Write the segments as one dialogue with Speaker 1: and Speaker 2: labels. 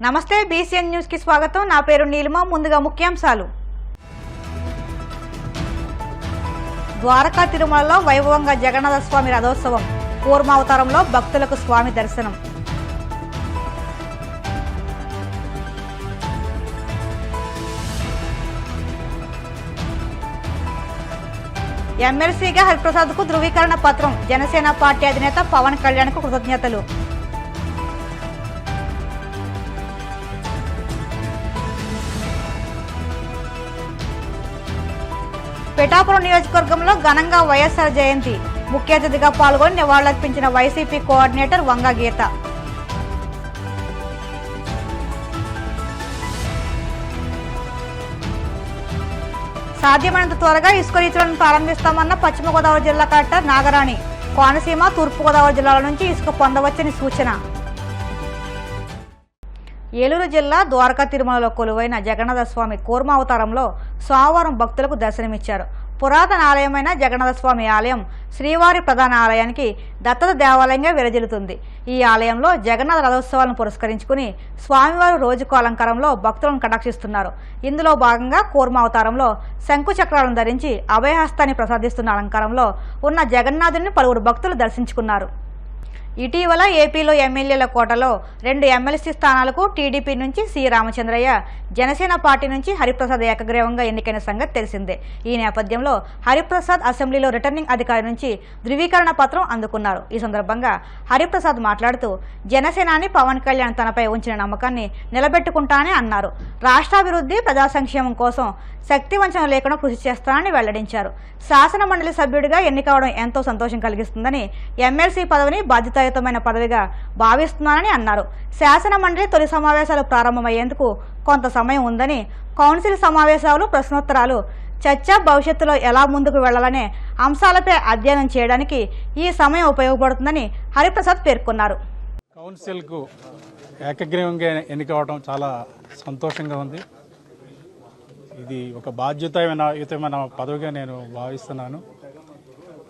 Speaker 1: నమస్తే BCN news కి స్వాగతం। నా పేరు నీలిమ। ముందుగా ముఖ్యాంశాలు। ద్వారకా తిరుమలలో వైభవంగా జగన్నాథ స్వామి రథోత్సవం। కూర్మావతారంలో భక్తులకు స్వామి దర్శనం। ఎమ్మెల్సీగా హరిప్రసాద్ కు ధృవీకరణ పత్రం। జనసేన పార్టీ అధినేత పవన్ కళ్యాణ్ కు కృతజ్ఞతలు। పిఠాపురం నియోజకవర్గంలో ఘనంగా వైఎస్ఆర్ జయంతి। ముఖ్య అతిథిగా పాల్గొని నివాళులర్పించిన వైసీపీ కోఆర్డినేటర్ వంగ గీత। సాధ్యమైనంత త్వరగా ఇసుక రీతులను ప్రారంభిస్తామన్న పశ్చిమ గోదావరి జిల్లా కలెక్టర్ నాగరాణి। కోనసీమ తూర్పు గోదావరి జిల్లాల నుంచి ఇసుక పొందవచ్చని సూచన। ఏలూరు జిల్లా ద్వారకా తిరుమలలో కొలువైన జగన్నాథ స్వామి కూర్మావతారంలో సోమవారం భక్తులకు దర్శనమిచ్చారు। పురాతన ఆలయమైన జగన్నాథ స్వామి ఆలయం శ్రీవారి ప్రధాన ఆలయానికి దత్తత దేవాలయంగా విరజిల్లుతుంది। ఈ ఆలయంలో జగన్నాథ రథోత్సవాలను పురస్కరించుకుని స్వామివారు రోజుకు అలంకారంలో భక్తులను కటాక్షిస్తున్నారు। ఇందులో భాగంగా కూర్మావతారంలో శంకు చక్రాలను ధరించి అభయహస్తాన్ని ప్రసాదిస్తున్న అలంకారంలో ఉన్న జగన్నాథుని పలువురు భక్తులు దర్శించుకున్నారు। ఇటీవల ఏపీలో ఎమ్మెల్యేల కోటలో 2 ఎమ్మెల్సీ స్థానాలకు టీడీపీ నుంచి సి రామచంద్రయ్య, జనసేన పార్టీ నుంచి హరిప్రసాద్ ఏకగ్రీవంగా ఎన్నికైన సంగతి తెలిసిందే। ఈ నేపథ్యంలో హరిప్రసాద్ అసెంబ్లీలో రిటర్నింగ్ అధికారి నుంచి ధృవీకరణ పత్రం అందుకున్నారు। ఈ సందర్భంగా హరిప్రసాద్ మాట్లాడుతూ జనసేనాని పవన్ కళ్యాణ్ తనపై ఉంచిన నమ్మకాన్ని నిలబెట్టుకుంటానని అన్నారు। రాష్ట్రాభివృద్ధి, ప్రజా సంక్షేమం కోసం శక్తివంచన లేకుండా కృషి చేస్తానని వెల్లడించారు। శాసన మండలి సభ్యుడిగా ఎన్నికవడం ఎంతో సంతోషం కలిగిస్తుందని, ఎమ్మెల్సీ పదవిని బాధ్యతాయుతమైన పదవిగా భావిస్తున్నానని అన్నారు। శాసన మండలి తొలి సమావేశాలు ప్రారంభమయ్యేందుకు కొంత సమయం ఉందని, కౌన్సిల్ సమావేశాలు, ప్రశ్నోత్తరాలు, చర్చ భవిష్యత్తులో ఎలా ముందుకు వెళ్లాలనే అంశాలపై అధ్యయనం చేయడానికి ఈ సమయం ఉపయోగపడుతుందని హరిప్రసాద్ పేర్కొన్నారు।
Speaker 2: కౌన్సిల్కు ఏకగ్రీవంగా ఎన్నికవడం చాలా సంతోషంగా ఉంది। ఇది ఒక బాధ్యతాయుతమైన పదవిగా నేను భావిస్తున్నాను।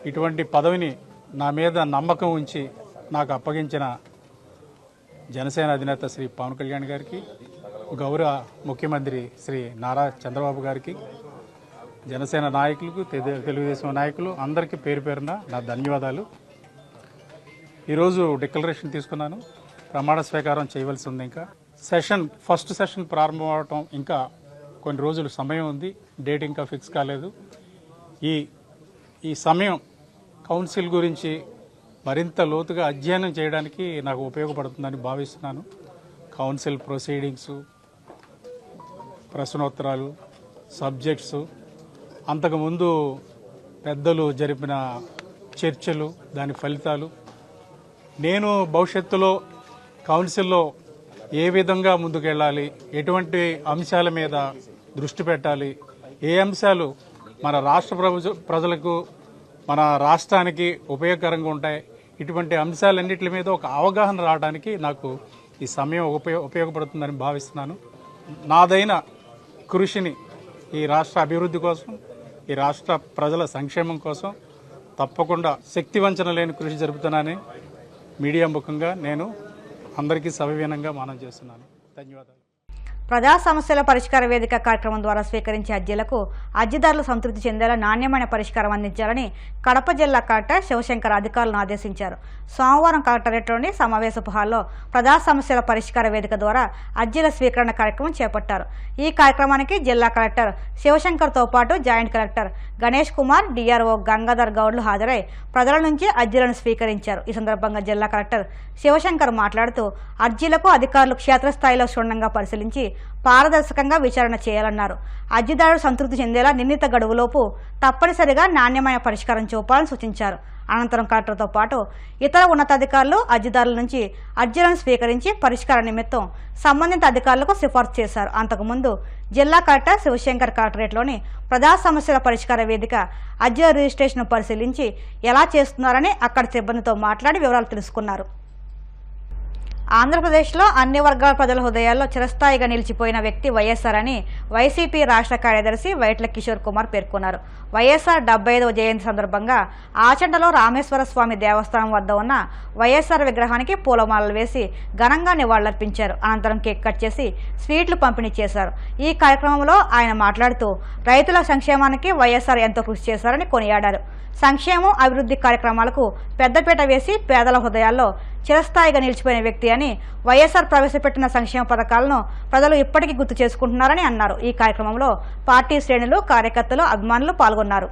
Speaker 2: ఇటువంటి పదవిని నా మీద నమ్మకం ఉంచి నాకు అప్పగించిన జనసేన అధినేత శ్రీ పవన్ కళ్యాణ్ గారికి, గౌరవ ముఖ్యమంత్రి శ్రీ నారా చంద్రబాబు గారికి, జనసేన నాయకులకు, తెలుగుదేశం నాయకులు అందరికీ పేరు పేరున నా ధన్యవాదాలు। ఈరోజు డిక్లరేషన్ తీసుకున్నాను, ప్రమాణ స్వీకారం చేయవలసి ఉంది। ఇంకా ఫస్ట్ సెషన్ ప్రారంభం అవటం ఇంకా కొన్ని రోజులు సమయం ఉంది, డేట్ ఇంకా ఫిక్స్ కాలేదు। ఈ సమయం కౌన్సిల్ గురించి మరింత లోతుగా అధ్యయనం చేయడానికి నాకు ఉపయోగపడుతుందని భావిస్తున్నాను। కౌన్సిల్ ప్రొసీడింగ్స్, ప్రశ్నోత్తరాలు, సబ్జెక్ట్స్, అంతకుముందు పెద్దలు జరిపిన చర్చలు, దాని ఫలితాలు, నేను భవిష్యత్తులో కౌన్సిల్లో ఏ విధంగా ముందుకెళ్ళాలి, ఎటువంటి అంశాల మీద దృష్టి పెట్టాలి, ఏ అంశాలు మన రాష్ట్ర ప్రజలకు, మన రాష్ట్రానికి ఉపయోగకరంగా ఉంటాయి, ఇటువంటి అంశాలన్నింటి మీద ఒక అవగాహన రావడానికి నాకు ఈ సమయం ఉపయోగపడుతుందని భావిస్తున్నాను। నాదైన కృషిని ఈ రాష్ట్ర అభివృద్ధి కోసం, ఈ రాష్ట్ర ప్రజల సంక్షేమం కోసం తప్పకుండా శక్తివంచన లేని కృషి జరుపుతున్నానని మీడియా ముఖంగా నేను అందరికీ సవివీనంగా మనవి చేస్తున్నాను। ధన్యవాదాలు।
Speaker 1: ప్రజా సమస్యల పరిష్కార వేదిక కార్యక్రమం ద్వారా స్వీకరించే అర్జీలకు అర్జీదారులు సంతృప్తి చెందేలా నాణ్యమైన పరిష్కారం అందించాలని కడప జిల్లా కలెక్టర్ శివశంకర్ అధికారులను ఆదేశించారు। సోమవారం కలెక్టరేట్లోని సమావేశపు హాల్లో ప్రజా సమస్యల పరిష్కార వేదిక ద్వారా అర్జీల స్వీకరణ కార్యక్రమం చేపట్టారు। ఈ కార్యక్రమానికి జిల్లా కలెక్టర్ శివశంకర్తో పాటు joint collector Ganesh Kumar, DRO Gangadhar గౌడ్లు హాజరై ప్రజల నుంచి అర్జీలను స్వీకరించారు। ఈ సందర్భంగా జిల్లా కలెక్టర్ శివశంకర్ మాట్లాడుతూ అర్జీలకు అధికారులు క్షేత్రస్థాయిలో క్షుణ్ణంగా పరిశీలించి పారదర్శకంగా విచారణ చేయాలన్నారు। అర్జీదారుడు సంతృప్తి చెందేలా నిర్ణీత గడువులోపు తప్పనిసరిగా నాణ్యమైన పరిష్కారం చూపాలని సూచించారు। అనంతరం కలెక్టర్తో పాటు ఇతర ఉన్నతాధికారులు అర్జీదారుల నుంచి అర్జీలను స్వీకరించి పరిష్కార నిమిత్తం సంబంధిత అధికారులకు సిఫార్సు చేశారు। అంతకుముందు జిల్లా కలెక్టర్ శివశంకర్ కలెక్టరేట్లోని ప్రజా సమస్యల పరిష్కార వేదిక అర్జీల రిజిస్ట్రేషన్ పరిశీలించి ఎలా చేస్తున్నారని అక్కడి సిబ్బందితో మాట్లాడి వివరాలు తెలుసుకున్నారు। ఆంధ్రప్రదేశ్లో అన్ని వర్గాల ప్రజల హృదయాల్లో చిరస్థాయిగా నిలిచిపోయిన వ్యక్తి వైఎస్ఆర్ అని వైసీపీ రాష్ట్ర కార్యదర్శి వైట్ల కిషోర్ కుమార్ పేర్కొన్నారు. వైఎస్ఆర్ 75వ జయంతి సందర్భంగా ఆచండలో రామేశ్వర స్వామి దేవస్థానం వద్ద ఉన్న వైఎస్ఆర్ విగ్రహానికి పూలమాలలు వేసి ఘనంగా నివాళులర్పించారు. అనంతరం కేక్ కట్ చేసి స్వీట్లు పంపిణీ చేశారు. ఈ కార్యక్రమంలో ఆయన మాట్లాడుతూ రైతుల సంక్షేమానికి వైఎస్ఆర్ ఎంతో కృషి చేశారని కొనియాడారు. సంక్షేమం, అభివృద్ధి కార్యక్రమాలకు పెద్దపీట వేసి పేదల హృదయాల్లో చిరస్థాయిగా నిలిచిపోయిన వ్యక్తి అని, వైఎస్ఆర్ ప్రవేశపెట్టిన సంక్షేమ పథకాలను ప్రజలు ఇప్పటికీ గుర్తు చేసుకుంటున్నారని అన్నారు. ఈ కార్యక్రమంలో పార్టీ శ్రేణులు, కార్యకర్తలు, అభిమానులు పాల్గొన్నారు.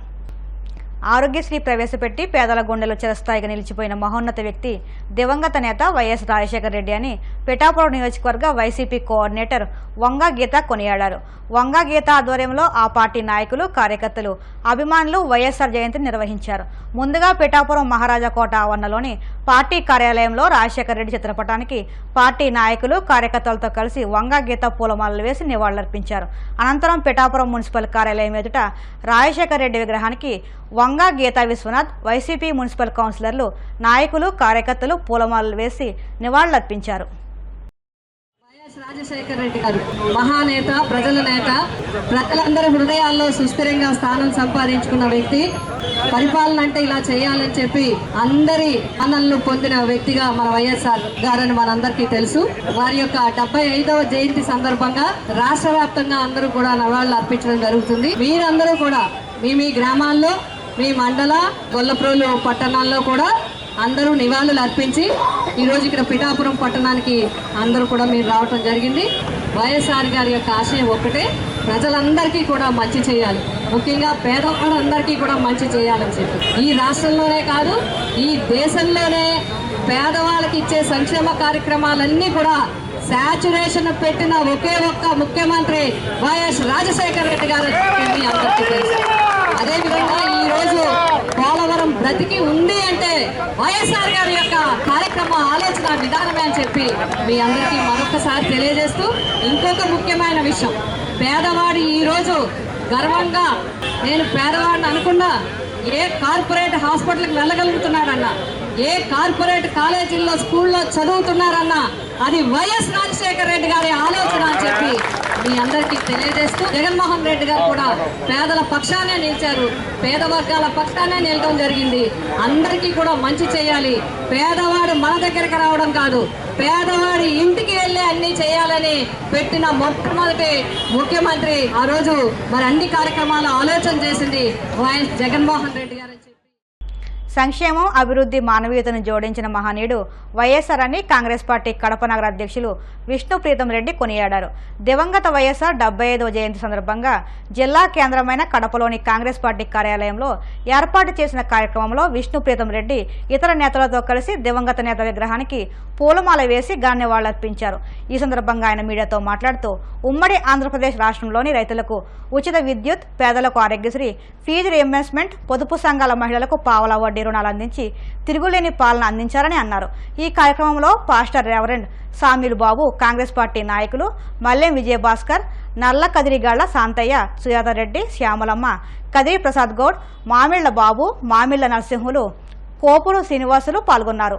Speaker 1: ఆరోగ్యశ్రీ ప్రవేశపెట్టి పేదల గుండెలో చిరస్థాయిగా నిలిచిపోయిన మహోన్నత వ్యక్తి దివంగత నేత వైఎస్ రాజశేఖర రెడ్డి అని పిఠాపురం నియోజకవర్గ వైసీపీ కోఆర్డినేటర్ వంగా గీత కొనియాడారు. వంగా గీత ఆధ్వర్యంలో ఆ పార్టీ నాయకులు, కార్యకర్తలు, అభిమానులు వైఎస్ఆర్ జయంతిని నిర్వహించారు. ముందుగా పిఠాపురం మహారాజా కోట ఆవరణలోని పార్టీ కార్యాలయంలో రాజశేఖర రెడ్డి చిత్రపటానికి పార్టీ నాయకులు, కార్యకర్తలతో కలిసి వంగా గీత పూలమాలలు వేసి నివాళులర్పించారు. అనంతరం పిఠాపురం మున్సిపల్ కార్యాలయం ఎదుట రాజశేఖర రెడ్డి విగ్రహానికి వంగా గీతా విశ్వనాథ్, వైసీపీ మున్సిపల్ కౌన్సిలర్లు, నాయకులు, కార్యకర్తలు పూలమాలలు వేసి నివాళులర్పించారు.
Speaker 3: రాజశేఖర రెడ్డి గారు మహానేత, ప్రజల నేత, ప్రజలందరి హృదయాల్లో సుస్థిరంగా స్థానం సంపాదించుకున్న వ్యక్తి. పరిపాలన అంటే ఇలా చేయాలని చెప్పి అందరి ఆనందలు పొందిన వ్యక్తిగా మన వైఎస్ఆర్ గారని మనందరికీ తెలుసు. వారి యొక్క 75వ జయంతి సందర్భంగా రాష్ట్ర వ్యాప్తంగా అందరూ కూడా నివాళులు అర్పించడం జరుగుతుంది. మీరందరూ కూడా మీ గ్రామాల్లో, మీ మండల, గొల్లప్రోలు పట్టణాల్లో కూడా అందరూ నివాళులు అర్పించి ఈరోజు ఇక్కడ పిఠాపురం పట్టణానికి అందరూ కూడా మీరు రావటం జరిగింది. వైఎస్ఆర్ గారి యొక్క ఆశయం ఒక్కటే, ప్రజలందరికీ కూడా మంచి చేయాలి, ముఖ్యంగా పేదవాళ్ళందరికీ కూడా మంచి చేయాలని చెప్పి ఈ రాష్ట్రంలోనే కాదు ఈ దేశంలోనే పేదవాళ్ళకి ఇచ్చే సంక్షేమ కార్యక్రమాలన్నీ కూడా శాచురేషన్ పెట్టిన ఒకే ఒక్క ముఖ్యమంత్రి వైఎస్ రాజశేఖర రెడ్డి గారు మీ అందరికీ తెలుసు. అదేవిధంగా ఈ రోజు పోలవరం బ్రతికి ఉంది అంటే వైఎస్ఆర్ గారి యొక్క కార్యక్రమ ఆలోచన విధానమే అని చెప్పి మీ అందరికీ మరొకసారి తెలియజేస్తూ, ఇంకొక ముఖ్యమైన విషయం, పేదవాడు ఈ రోజు గర్వంగా నేను పేదవాడిని అనుకున్నా ఏ కార్పొరేట్ హాస్పిటల్కి వెళ్ళగలుగుతున్నాడన్నా, ఏ కార్పొరేట్ కాలేజీల్లో, స్కూల్లో చదువుతున్నారన్నా అది వైఎస్ రాజశేఖర రెడ్డి గారి ఆలోచన అని చెప్పి మీ అందరికీ తెలియజేస్తూ, జగన్మోహన్ రెడ్డి గారు కూడా పేదల పక్షానే నిలిచారు, పేద వర్గాల పక్షానే నిలడం జరిగింది. అందరికీ కూడా మంచి చేయాలి, పేదవాడు మన దగ్గరికి రావడం కాదు, పేదవాడి ఇంటికి వెళ్ళి అన్ని చేయాలని పెట్టిన మొట్టమొదటి ముఖ్యమంత్రి ఆ రోజు మరి అన్ని కార్యక్రమాలు ఆలోచన చేసింది వైఎస్ జగన్మోహన్ రెడ్డి గారు.
Speaker 1: సంక్షేమం, అభివృద్ధి, మానవీయతను జోడించిన మహనీయుడు వైఎస్ఆర్ అని కాంగ్రెస్ పార్టీ కడప నగర అధ్యక్షులు విష్ణుప్రీతం రెడ్డి కొనియాడారు. దివంగత వైఎస్ఆర్ 75వ జయంతి సందర్భంగా జిల్లా కేంద్రమైన కడపలోని కాంగ్రెస్ పార్టీ కార్యాలయంలో ఏర్పాటు చేసిన కార్యక్రమంలో విష్ణుప్రీతం రెడ్డి ఇతర నేతలతో కలిసి దివంగత నేత విగ్రహానికి పూలమాల వేసి ఘన నివాళులర్పించారు. ఈ సందర్భంగా ఆయన మీడియాతో మాట్లాడుతూ, ఉమ్మడి ఆంధ్రప్రదేశ్ రాష్ట్రంలోని రైతులకు ఉచిత విద్యుత్, పేదలకు ఆరోగ్యశ్రీ, ఫీజు రియంబర్స్మెంట్, పొదుపు సంఘాల మహిళలకు పావలా వడ్డీ రుణాలు అందించి తిరుగులేని పాలన అందించారని అన్నారు. ఈ కార్యక్రమంలో పాస్టర్ రెవరెండ్ సామిల్ బాబు, కాంగ్రెస్ పార్టీ నాయకులు మల్లెం విజయభాస్కర్, నల్ల కదిరిగాళ్ల శాంతయ్య, సుజాత రెడ్డి, శ్యామలమ్మ, కదిరి ప్రసాద్ గౌడ్, మామిళ్ల బాబు, మామిళ్ల నరసింహులు, కోపులు శ్రీనివాసులు పాల్గొన్నారు.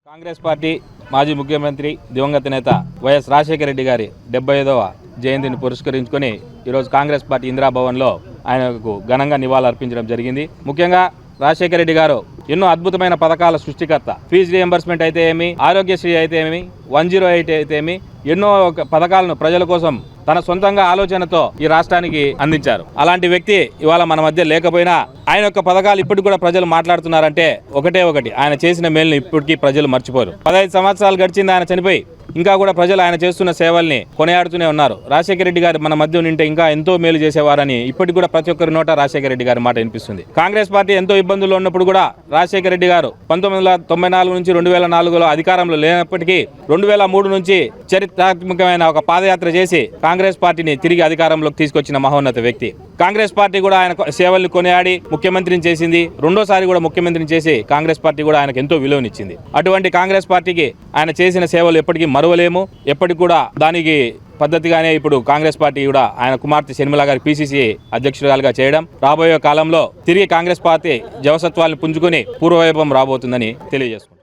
Speaker 4: కాంగ్రెస్ పార్టీ మాజీ ముఖ్యమంత్రి దివంగత నేత వైఎస్ రాజశేఖర రెడ్డి గారి 75వ జయంతిని పురస్కరించుకొని ఈరోజు కాంగ్రెస్ పార్టీ ఇందిరాభవన్లో ఆయనకు ఘనంగా నివాళులు అర్పించడం జరిగింది. ముఖ్యంగా రాజశేఖర రెడ్డి గారు ఎన్నో అద్భుతమైన పథకాల సృష్టికర్త. ఫీజు రియంబర్స్మెంట్ అయితే ఏమి, ఆరోగ్యశ్రీ అయితే ఏమి, 108 అయితే ఏమి, ఎన్నో పథకాలను ప్రజల కోసం తన సొంతంగా ఆలోచనతో ఈ రాష్ట్రానికి అందించారు. అలాంటి వ్యక్తి ఇవాళ మన మధ్య లేకపోయినా ఆయన యొక్క పథకాలు ఇప్పటికి కూడా ప్రజలు మాట్లాడుతున్నారంటే ఒకటి, ఆయన చేసిన మేలుని ఇప్పటికీ ప్రజలు మర్చిపోరు. 15 సంవత్సరాలు గడిచింది ఆయన చనిపోయి, ఇంకా కూడా ప్రజలు ఆయన చేస్తున్న సేవల్ని కొనియాడుతూనే ఉన్నారు. రాజశేఖర రెడ్డి గారు మన మధ్య ఉంటే ఇంకా ఎంతో మేలు చేసేవారని ఇప్పటికి కూడా ప్రతి ఒక్కరి నోట రాజశేఖర రెడ్డి గారి మాట వినిపిస్తుంది. కాంగ్రెస్ పార్టీ ఎంతో ఇబ్బందుల్లో ఉన్నప్పుడు కూడా రాజశేఖర రెడ్డి గారు 1994 నుంచి 2004లో అధికారంలో లేనప్పటికీ 2003 నుంచి చరిత్రాత్మకమైన ఒక పాదయాత్ర చేసి కాంగ్రెస్ పార్టీని తిరిగి అధికారంలోకి తీసుకొచ్చిన మహోన్నత వ్యక్తి. కాంగ్రెస్ పార్టీ కూడా ఆయన సేవల్ని కొనియాడి ముఖ్యమంత్రిని చేసింది. రెండోసారి కూడా ముఖ్యమంత్రిని చేసి కాంగ్రెస్ పార్టీ కూడా ఆయనకు ఎంతో విలువనిచ్చింది. అటువంటి కాంగ్రెస్ పార్టీకి ఆయన చేసిన సేవలు ఎప్పటికీ మరువలేము. ఎప్పటికి కూడా దానికి పద్ధతిగానే ఇప్పుడు కాంగ్రెస్ పార్టీ కూడా ఆయన కుమార్తె షర్మిల గారి పిసిసి అధ్యక్షురాలుగా చేయడం, రాబోయే కాలంలో తిరిగి కాంగ్రెస్ పార్టీ జవసత్వాలను పుంజుకొని పూర్వవైభవం రాబోతుందని తెలియజేసుకుంటాం.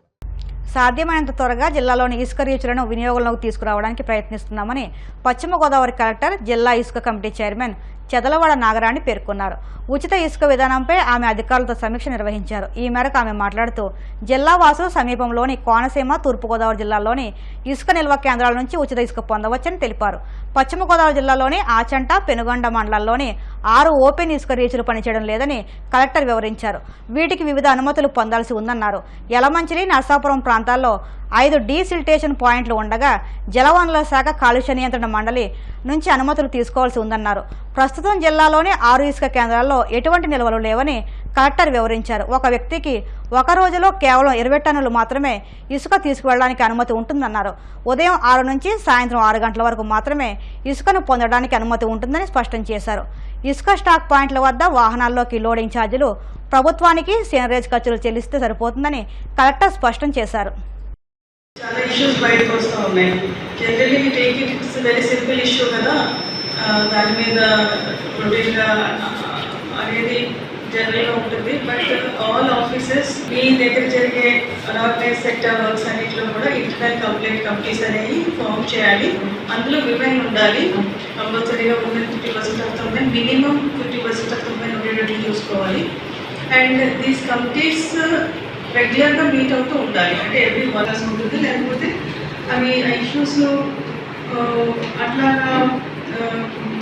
Speaker 1: సాధ్యమైనంత త్వరగా జిల్లాలోని ఇసుక రీచులను వినియోగంలోకి తీసుకురావడానికి ప్రయత్నిస్తున్నామని పశ్చిమ గోదావరి కలెక్టర్, జిల్లా ఇసుక కమిటీ చైర్మన్ చెదలవాడ నాగరాణి పేర్కొన్నారు. ఉచిత ఇసుక విధానంపై ఆమె అధికారులతో సమీక్ష నిర్వహించారు. ఈ మేరకు ఆమె మాట్లాడుతూ జిల్లా వాసులు సమీపంలోని కోనసీమ, తూర్పుగోదావరి జిల్లాల్లోని ఇసుక నిల్వ కేంద్రాల నుంచి ఉచిత ఇసుక పొందవచ్చని తెలిపారు. పశ్చిమ గోదావరి జిల్లాలోని ఆచంట, పెనుగొండ మండలాల్లోని 6 ఓపెన్ ఇసుక రీచులు పనిచేయడం లేదని కలెక్టర్ వివరించారు. వీటికి వివిధ అనుమతులు పొందాల్సి ఉందన్నారు. యలమంచిలి, నర్సాపురం ప్రాంతాల్లో 5 డీసిల్టేషన్ పాయింట్లు ఉండగా జలవనరుల శాఖ కాలుష్య నియంత్రణ మండలి నుంచి అనుమతులు తీసుకోవాల్సి ఉందన్నారు. ప్రస్తుతం జిల్లాలోని 6 ఇసుక కేంద్రాల్లో ఎటువంటి నిల్వలు లేవని కలెక్టర్ వివరించారు. ఒక వ్యక్తికి ఒక రోజులో కేవలం 20 టన్నులు మాత్రమే ఇసుక తీసుకువెళ్లడానికి అనుమతి ఉంటుందన్నారు. ఉదయం 6 నుంచి సాయంత్రం 6 గంటల వరకు మాత్రమే ఇసుకను పొందడానికి అనుమతి ఉంటుందని స్పష్టం చేశారు. ఇసుక స్టాక్ పాయింట్ల వద్ద వాహనాల్లోకి లోడింగ్ ఛార్జీలు ప్రభుత్వానికి సీనరేజ్ ఖర్చులు చెల్లిస్తే సరిపోతుందని కలెక్టర్ స్పష్టం చేశారు.
Speaker 5: చాలా ఇష్యూస్ బయటకు వస్తూ ఉన్నాయి. Generally take its very simple issue కదా, దాని మీద రొటీన్గా అనేది జనరల్గా ఉంటుంది. బట్ ఆల్ ఆఫీసెస్ మీ దగ్గర జరిగే అనార్గనైజ్ సెక్టర్ వర్క్స్ అన్నింటిలో కూడా ఇంటర్నల్ కంప్లైంట్ కమిటీస్ అనేవి ఫామ్ చేయాలి. అందులో విమెన్ ఉండాలి. కంపల్సరీగా women 50% of the women, minimum 50% of the women ఉండేటట్లు చూసుకోవాలి. అండ్ దీస్ కమిటీస్ రెగ్యులర్గా మీట్ అవుతూ ఉండాలి. అంటే ఎవ్రీ వర్కర్స్ ఉంటుంది, లేకపోతే అవి ఇష్యూస్ అట్లాగా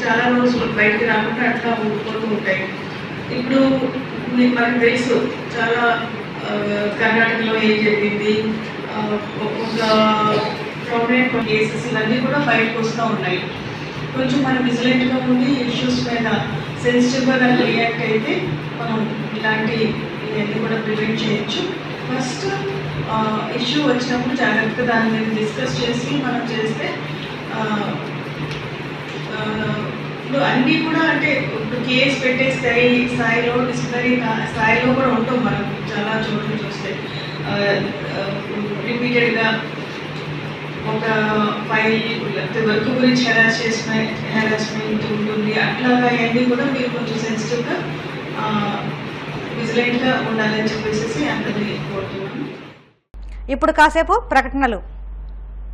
Speaker 5: చాలా రోజులు బయటకు రాకుండా అట్లా ఉండిపోతూ ఉంటాయి. ఇప్పుడు మనకు తెలుసు చాలా కర్ణాటకలో ఏం జరిగింది, ఒక ప్రామినెంట్ కేసెస్ ఇవన్నీ కూడా బయటకు వస్తూ ఉన్నాయి. కొంచెం మనం విజిలెంట్గా ఉండి ఇష్యూస్ మీద సెన్సిటివ్గా రియాక్ట్ అయితే మనం ఇలాంటి ఇవన్నీ కూడా ప్రివెంట్ చేయొచ్చు. ఫస్ట్ ఇష్యూ వచ్చినప్పుడు జాగ్రత్తగా దాని మీద డిస్కస్ చేసి మనం చేస్తే ఇప్పుడు అన్నీ కూడా అంటే ఇప్పుడు కేసు పెట్టే స్థాయిలో డిసిప్లినరీ స్థాయిలో కూడా ఉంటాం. మనం చాలా చోట్ల చూస్తే రిపీటెడ్గా ఒక ఫైల్ వర్క్ గురించి హెరాస్మెంట్ ఉంటుంది. అట్లాగా అవన్నీ కూడా మీరు కొంచెం సెన్సిటివ్గా విజిలెంట్గా ఉండాలని చెప్పేసి అందరినీ కోరుతున్నాను.
Speaker 1: ఇప్పుడు కాసేపు ప్రకటనలు.